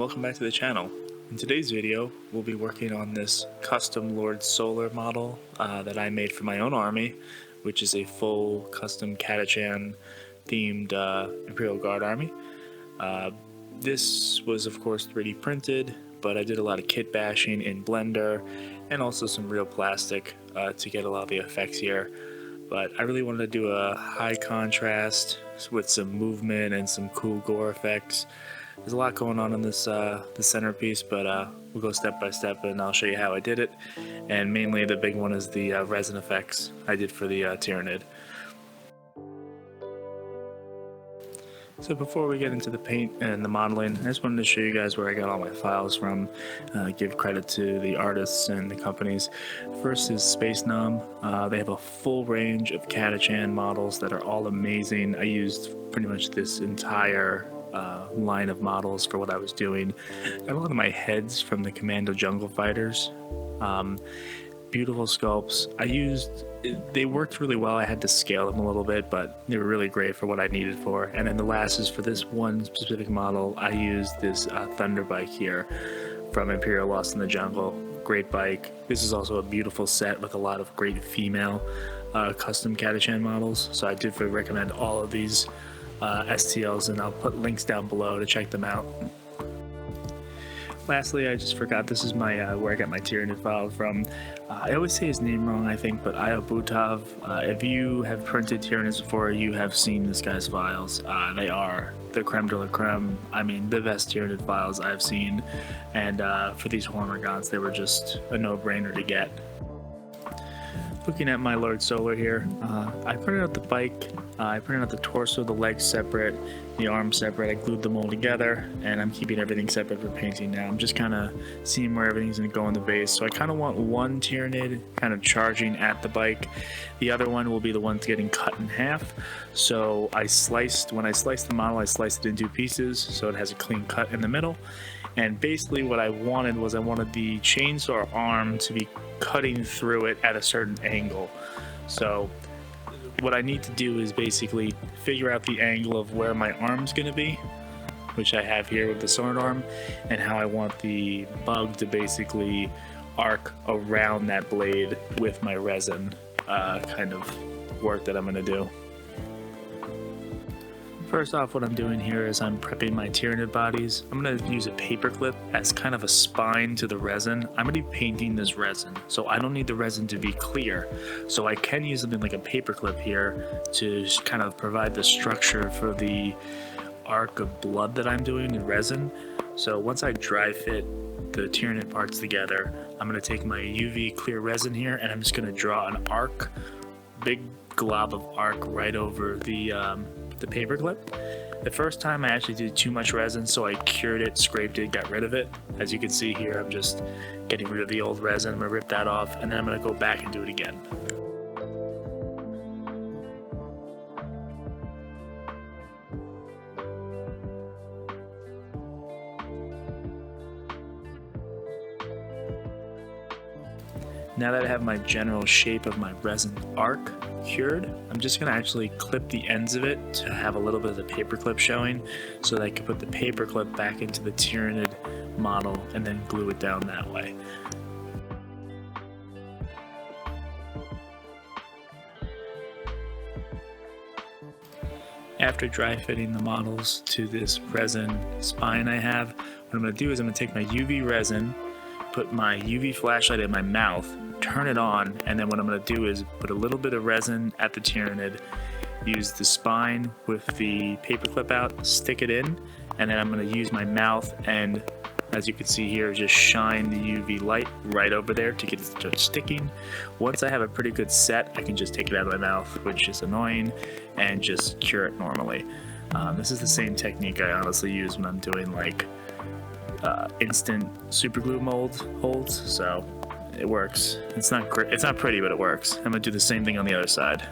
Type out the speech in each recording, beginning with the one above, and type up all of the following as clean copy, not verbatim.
Welcome back to the channel. In today's video, we'll be working on this custom Lord Solar model that I made for my own army, which is a full custom Catachan themed Imperial Guard Army. This was of course 3D printed, but I did a lot of kit bashing in Blender and also some real plastic to get a lot of the effects here. But I really wanted to do a high contrast with some movement and some cool gore effects. There's a lot going on in this the centerpiece, but we'll go step by step and I'll show you how I did it. And mainly the big one is the resin effects I did for the Tyrannid. So before we get into the paint and the modeling, I just wanted to show you guys where I got all my files from, give credit to the artists and the companies. First is Space Nom. They have a full range of Catachan models that are all amazing. I used pretty much this entire line of models for what I was doing. Got a lot of my heads from the Commando Jungle Fighters. Beautiful sculpts. They worked really well. I had to scale them a little bit, but they were really great for what I needed for. And then the last is for this one specific model. I used this Thunder bike here from Imperial Lost in the Jungle. Great bike. This is also a beautiful set with a lot of great female custom Catachan models. So I did recommend all of these STLs, and I'll put links down below to check them out. Lastly, I just forgot, this is my where I got my Tyrannid file from. I always say his name wrong, I think, but Ayobutav. If you have printed Tyrannids before, you have seen this guy's files. They are the creme de la creme. I mean, the best Tyrannid files I've seen. And for these Hormigons, they were just a no-brainer to get. Looking at my Lord Solar here, I printed out the bike, I printed out the torso, the legs separate, the arms separate. I glued them all together, and I'm keeping everything separate for painting now. I'm just kind of seeing where everything's going to go in the base. So I kind of want one Tyrannid kind of charging at the bike. The other one will be the one getting cut in half. So when I sliced the model, I sliced it in two pieces so it has a clean cut in the middle. And basically what I wanted was the chainsaw arm to be cutting through it at a certain angle. So what I need to do is basically figure out the angle of where my arm's going to be, which I have here with the sword arm, and how I want the bug to basically arc around that blade with my resin kind of work that I'm going to do. First off, what I'm doing here is I'm prepping my Tyrannid bodies. I'm going to use a paper clip as kind of a spine to the resin. I'm going to be painting this resin, so I don't need the resin to be clear. So I can use something like a paper clip here to kind of provide the structure for the arc of blood that I'm doing in resin. So once I dry fit the Tyrannid parts together, I'm going to take my UV clear resin here and I'm just going to draw an arc, big glob of arc right over the paper clip. The first time I actually did too much resin, so I cured it, scraped it, got rid of it. As you can see here, I'm just getting rid of the old resin. I'm gonna rip that off, and then I'm gonna go back and do it again. Now that I have my general shape of my resin arc cured, I'm just going to actually clip the ends of it to have a little bit of the paper clip showing, so that I can put the paper clip back into the Tyrannid model and then glue it down that way. After dry fitting the models to this resin spine I have, what I'm going to do is I'm going to take my UV resin, put my UV flashlight in my mouth, turn it on, and then what I'm going to do is put a little bit of resin at the Tyrannid, use the spine with the paper clip out, stick it in, and then I'm going to use my mouth and, as you can see here, just shine the UV light right over there to get it to start sticking. Once I have a pretty good set, I can just take it out of my mouth, which is annoying, and just cure it normally. This is the same technique I honestly use when I'm doing like instant super glue holds, so it works. It's not great, it's not pretty, but it works. I'm gonna do the same thing on the other side.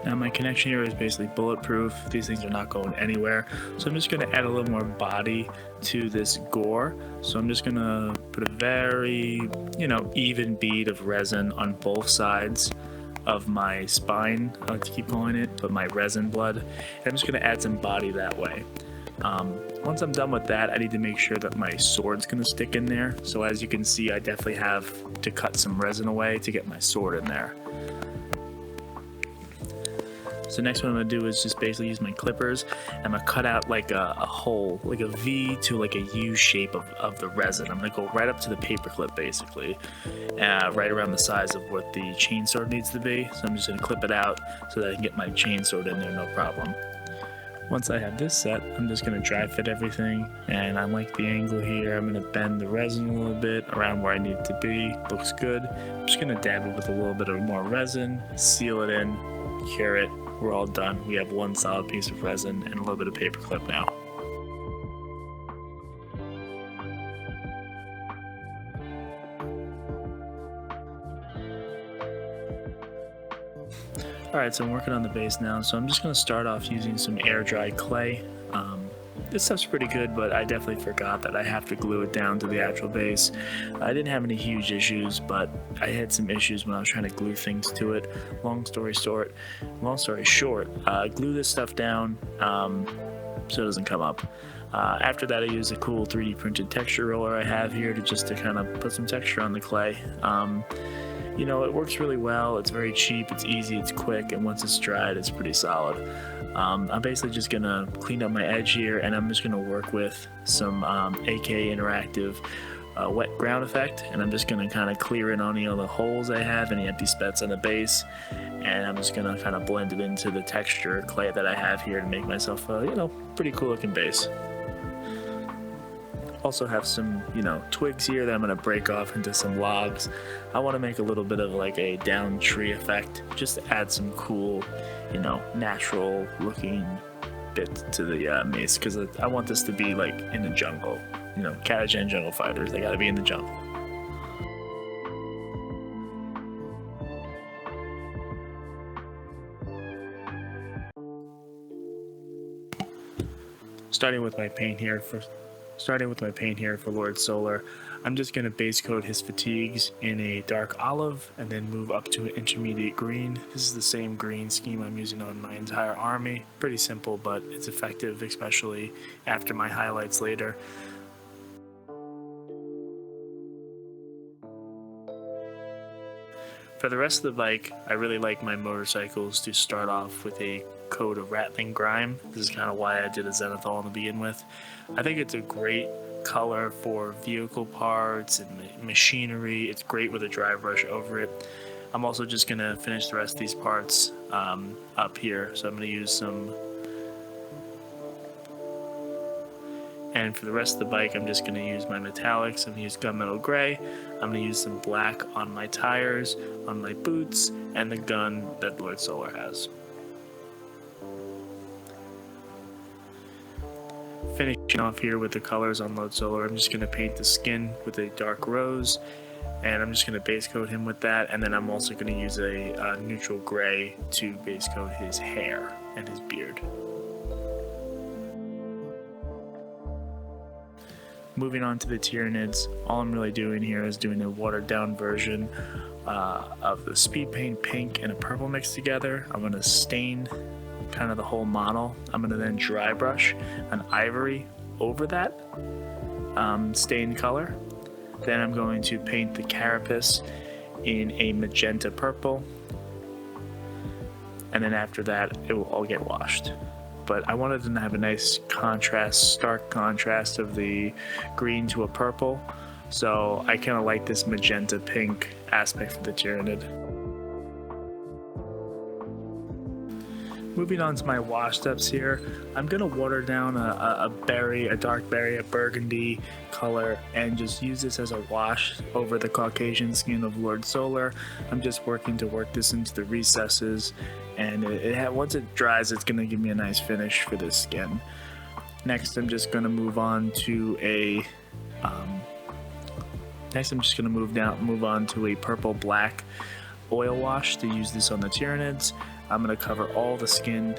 Now my connection here is basically bulletproof. These things are not going anywhere. So I'm just gonna add a little more body to this gore. So I'm just gonna put a very, even bead of resin on both sides of my spine, I like to keep calling it, but my resin blood. And I'm just going to add some body that way. Once I'm done with that, I need to make sure that my sword's going to stick in there. So as you can see, I definitely have to cut some resin away to get my sword in there. So next what I'm going to do is just basically use my clippers. I'm going to cut out like a hole, like a V to like a U shape of the resin. I'm going to go right up to the paper clip basically, right around the size of what the chainsword needs to be. So I'm just going to clip it out so that I can get my chainsword in there no problem. Once I have this set, I'm just going to dry fit everything, and I like the angle here. I'm going to bend the resin a little bit around where I need it to be. Looks good. I'm just going to dab it with a little bit of more resin, seal it in, cure it. We're all done. We have one solid piece of resin and a little bit of paper clip now. Alright, so I'm working on the base now, so I'm just going to start off using some air dry clay. This stuff's pretty good, but I definitely forgot that I have to glue it down to the actual base. I didn't have any huge issues, but I had some issues when I was trying to glue things to it. Long story short, glue this stuff down so it doesn't come up. After that, I use a cool 3D printed texture roller I have here to kind of put some texture on the clay. You know, it works really well. It's very cheap, it's easy, it's quick, and once it's dried, it's pretty solid. I'm basically just gonna clean up my edge here, and I'm just gonna work with some AK Interactive wet ground effect, and I'm just gonna kind of clear in on any of the holes I have, any empty spots on the base, and I'm just gonna kind of blend it into the texture clay that I have here to make myself a, you know, pretty cool looking base. Also have some, you know, twigs here that I'm going to break off into some logs. I want to make a little bit of like a down tree effect, just to add some cool, you know, natural looking bit to the mace, because I want this to be like in the jungle. You know, Catachan jungle fighters, they got to be in the jungle. Starting with my paint here for Lord Solar, I'm just going to base coat his fatigues in a dark olive and then move up to an intermediate green. This is the same green scheme I'm using on my entire army. Pretty simple, but it's effective, especially after my highlights later. For the rest of the bike, I really like my motorcycles to start off with a coat of rattling grime. This is kind of why I did a zenithal to begin with. I think it's a great color for vehicle parts and machinery. It's great with a dry brush over it. I'm also just going to finish the rest of these parts up here. So I'm going to use some. And for the rest of the bike, I'm just going to use my metallics. I'm going to use gunmetal gray. I'm going to use some black on my tires, on my boots, and the gun that Lord Solar has. Finishing off here with the colors on Lord Solar, I'm just going to paint the skin with a dark rose, and I'm just going to base coat him with that, and then I'm also going to use a neutral gray to base coat his hair and his beard. Moving on to the Tyranids, all I'm really doing here is doing a watered down version of the speed paint pink and a purple mixed together. I'm going to stain kind of the whole model. I'm going to then dry brush an ivory over that stained color. Then I'm going to paint the carapace in a magenta purple, and then after that it will all get washed. But I wanted to have a nice contrast, stark contrast of the green to a purple, so I kind of like this magenta pink aspect for the Tyranid. Moving on to my wash steps here, I'm going to water down a dark berry, a burgundy color, and just use this as a wash over the Caucasian skin of Lord Solar. I'm just working to work this into the recesses, and once it dries, it's going to give me a nice finish for this skin. Next, I'm just going to move on to a move on to a purple black oil wash to use this on the Tyranids. I'm going to cover all the skin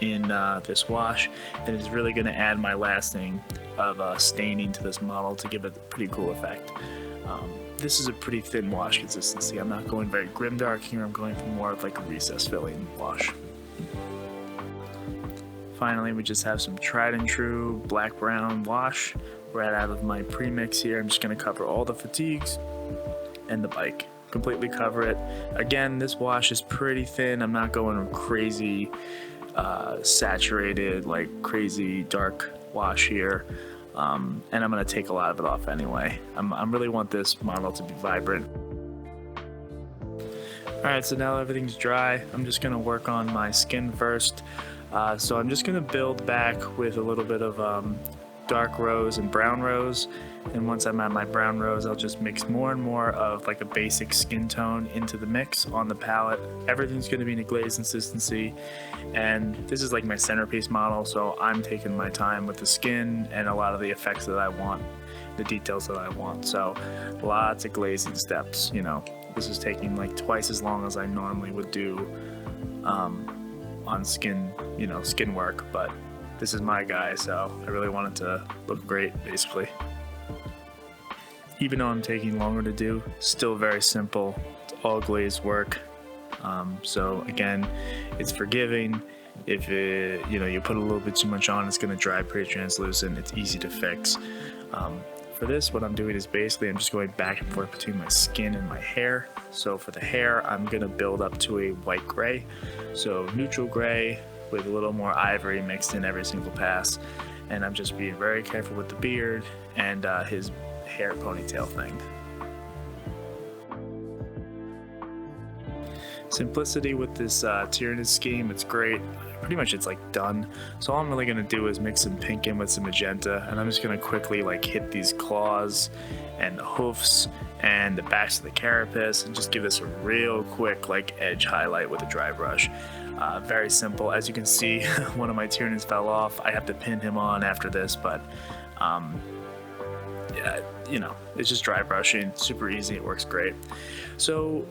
in this wash, and it's really going to add my last thing of staining to this model to give it a pretty cool effect. this is a pretty thin wash consistency. I'm not going very grimdark here. I'm going for more of like a recess filling wash. Finally, we just have some tried and true black brown wash right out of my premix here. I'm just going to cover all the fatigues and the bike. Completely cover it. Again, this wash is pretty thin. I'm not going crazy saturated, like crazy dark wash here. And I'm going to take a lot of it off anyway. I really want this model to be vibrant. Alright, so now everything's dry. I'm just going to work on my skin first. So I'm just going to build back with a little bit of dark rose and brown rose. And once I'm at my brown rose, I'll just mix more and more of like a basic skin tone into the mix on the palette. Everything's going to be in a glaze consistency. And this is like my centerpiece model, so I'm taking my time with the skin and a lot of the effects that I want, the details that I want. So lots of glazing steps, you know. This is taking like twice as long as I normally would do on skin, you know, skin work, but this is my guy, so I really want it to look great, basically. Even though I'm taking longer to do, still very simple. It's all glazed work. So again, it's forgiving. If it, you know, you put a little bit too much on, it's going to dry pretty translucent. It's easy to fix. For this, what I'm doing is basically I'm just going back and forth between my skin and my hair. So for the hair, I'm going to build up to a white gray. So neutral gray with a little more ivory mixed in every single pass. And I'm just being very careful with the beard and his hair ponytail thing. Simplicity with this Tyrannus scheme, it's great. Pretty much it's like done. So all I'm really going to do is mix some pink in with some magenta, and I'm just going to quickly like hit these claws and the hoofs and the backs of the carapace and just give this a real quick like edge highlight with a dry brush. Very simple. As you can see, one of my Tyrannus fell off. I have to pin him on after this, but yeah, you know, it's just dry brushing, super easy, it works great. So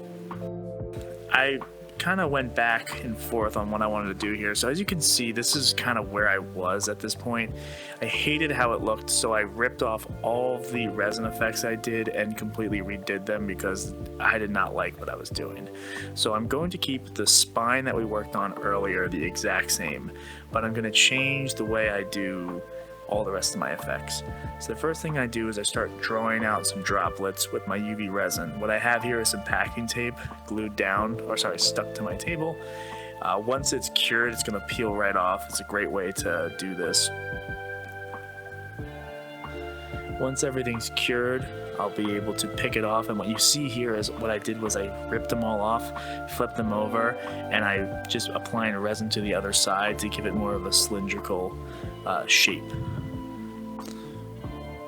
I kind of went back and forth on what I wanted to do here. So as you can see, this is kind of where I was at this point. I hated how it looked, so I ripped off all of the resin effects I did and completely redid them because I did not like what I was doing. So I'm going to keep the spine that we worked on earlier the exact same, but I'm going to change the way I do all the rest of my effects. So the first thing I do is I start drawing out some droplets with my UV resin. What I have here is some packing tape glued down, or sorry, stuck to my table. Once it's cured, it's going to peel right off. It's a great way to do this. Once everything's cured, I'll be able to pick it off, and what you see here is what I did was I ripped them all off, flipped them over, and I just applying resin to the other side to give it more of a cylindrical shape.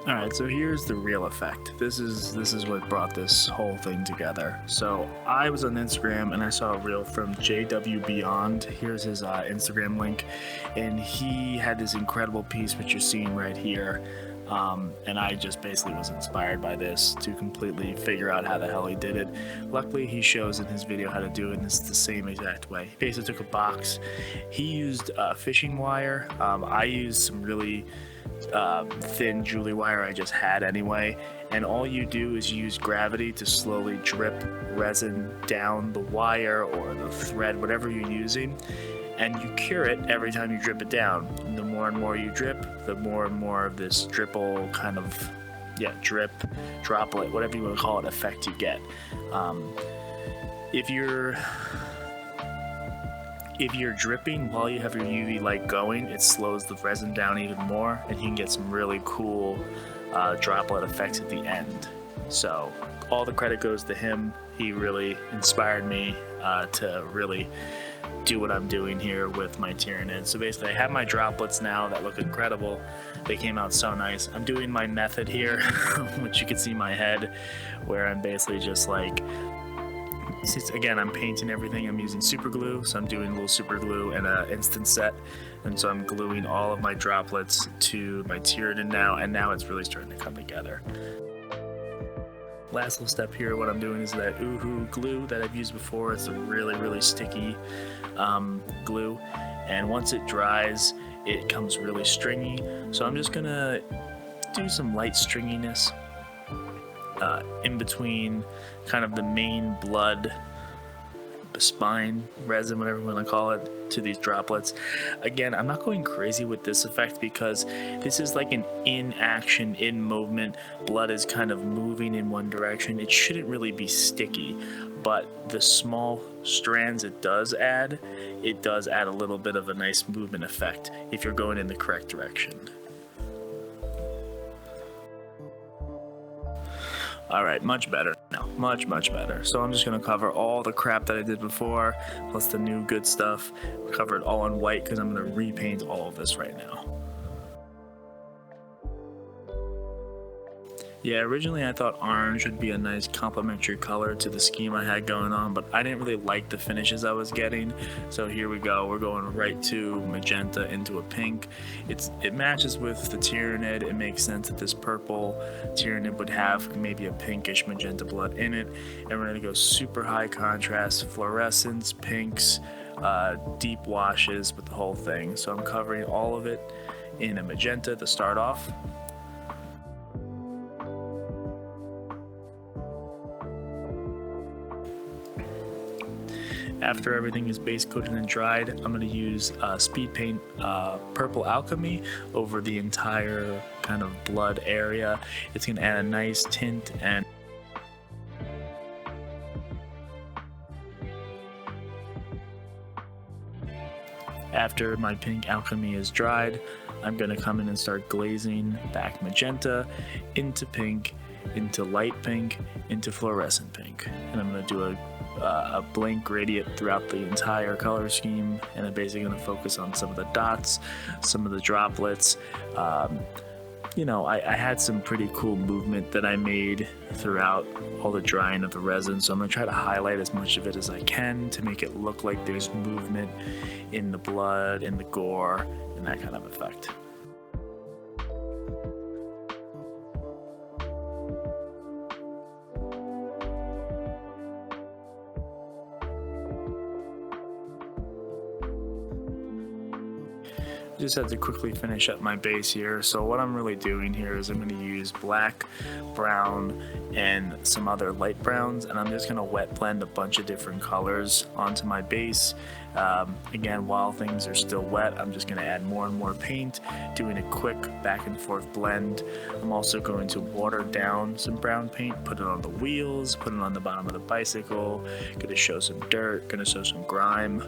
Alright, so here's the real effect. This is what brought this whole thing together. So I was on Instagram and I saw a reel from JW Beyond. Here's his Instagram link, and he had this incredible piece which you're seeing right here. And I just basically was inspired by this to completely figure out how the hell he did it. Luckily, he shows in his video how to do it, and it's the same exact way. He basically took a box. He used fishing wire. I used some really thin Julie wire I just had anyway, and all you do is use gravity to slowly drip resin down the wire or the thread, whatever you're using, and you cure it every time you drip it down. And the more and more you drip, the more and more of this dripple kind of, yeah, drip, droplet, whatever you want to call it, effect you get. If you're dripping while you have your UV light going, it slows the resin down even more, and you can get some really cool droplet effects at the end. So all the credit goes to him. He really inspired me to really do what I'm doing here with my Tyrannus. So basically I have my droplets now that look incredible. They came out so nice. I'm doing my method here, which you can see my head, where I'm basically just like, again, I'm painting everything. I'm using super glue, so I'm doing a little super glue and an instant set, and so I'm gluing all of my droplets to my Tyrannus now, and now it's really starting to come together. Last little step here, what I'm doing is that Uhu glue that I've used before. It's a really sticky glue, and once it dries, it comes really stringy. So I'm just gonna do some light stringiness in between kind of the main blood spine resin, whatever you want to call it, to these droplets. Again, I'm not going crazy with this effect because this is like an in action, in movement. Blood is kind of moving in one direction. It shouldn't really be sticky, but the small strands it does add a little bit of a nice movement effect if you're going in the correct direction. Alright, much better now. Much better. So I'm just going to cover all the crap that I did before, plus the new good stuff. Cover it all in white because I'm going to repaint all of this right now. Yeah, originally I thought orange would be a nice complementary color to the scheme I had going on, but I didn't really like the finishes I was getting. So here we go, we're going right to magenta into a pink. It matches with the Tyranid. It makes sense that this purple Tyranid would have maybe a pinkish magenta blood in it. And we're gonna go super high contrast, fluorescence, pinks, deep washes with the whole thing. So I'm covering all of it in a magenta to start off. After everything is base coated and dried, I'm going to use speed paint Purple Alchemy over the entire kind of blood area. It's going to add a nice tint. And after my pink alchemy is dried, I'm going to come in and start glazing back magenta into pink, into light pink, into fluorescent pink. And I'm going to do a blank gradient throughout the entire color scheme, and I'm basically going to focus on some of the dots, some of the droplets. You know, I had some pretty cool movement that I made throughout all the drying of the resin, so I'm going to try to highlight as much of it as I can to make it look like there's movement in the blood, in the gore, and that kind of effect. Just had to quickly finish up my base here. So what I'm really doing here is I'm going to use black, brown, and some other light browns, and I'm just going to wet blend a bunch of different colors onto my base. Again, while things are still wet, I'm just going to add more and more paint, doing a quick back and forth blend. I'm also going to water down some brown paint, put it on the wheels, put it on the bottom of the bicycle, going to show some dirt, going to show some grime.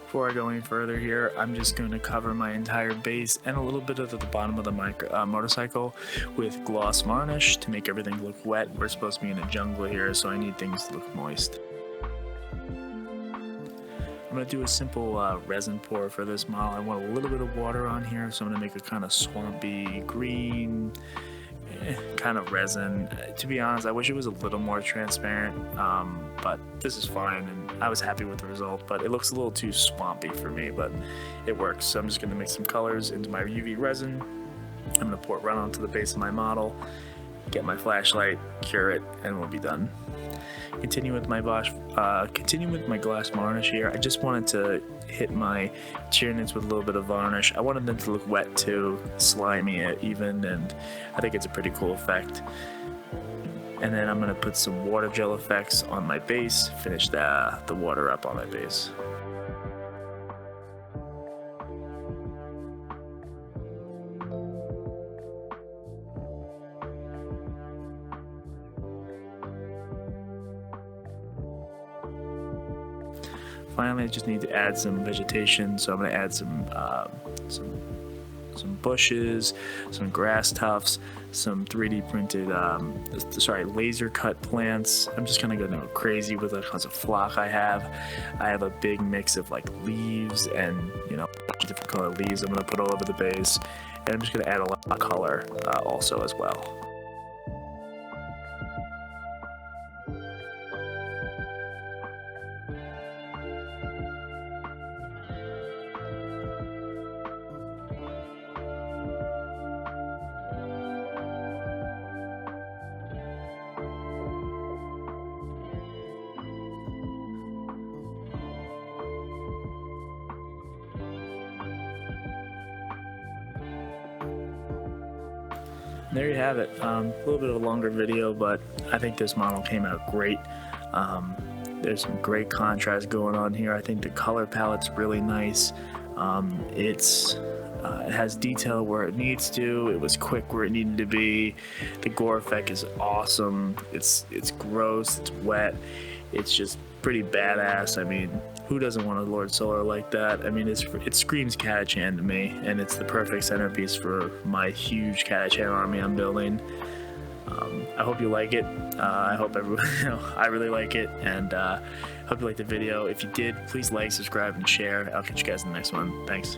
Before I go any further here, I'm just going to cover my entire base and a little bit of the bottom of the motorcycle with gloss varnish to make everything look wet. We're supposed to be in a jungle here, so I need things to look moist. I'm going to do a simple resin pour for this model. I want a little bit of water on here, so I'm going to make a kind of swampy green kind of resin. To be honest, I wish it was a little more transparent, but this is fine, and I was happy with the result, but it looks a little too swampy for me, but it works. So I'm just going to mix some colors into my UV resin. I'm going to pour it right onto the base of my model, get my flashlight, cure it, and we'll be done. Continue with my glass varnish here. I just wanted to hit my Tyranids with a little bit of varnish. I wanted them to look wet too, slimy even, and I think it's a pretty cool effect. And then I'm going to put some water gel effects on my base, finish the water up on my base. Finally, I just need to add some vegetation, so I'm going to add some bushes, some grass tufts, some 3D printed, laser cut plants. I'm just kind of going crazy with like a flock I have. I have a big mix of like leaves and, you know, a bunch of different color leaves I'm going to put all over the base. And I'm just going to add a lot of color also as well. there you have it. A little bit of a longer video, but I think this model came out great. There's some great contrast going on here. I think the color palette's really nice. It has detail where it needs to. It was quick where it needed to be. The gore effect is awesome. It's gross. It's wet. It's just pretty badass. I mean, who doesn't want a Lord Solar like that? I mean, it screams Catachan to me, and it's the perfect centerpiece for my huge Catachan army I'm building. I hope you like it. I hope everyone, I really like it, and hope you liked the video. If you did, please like, subscribe, and share. I'll catch you guys in the next one. Thanks.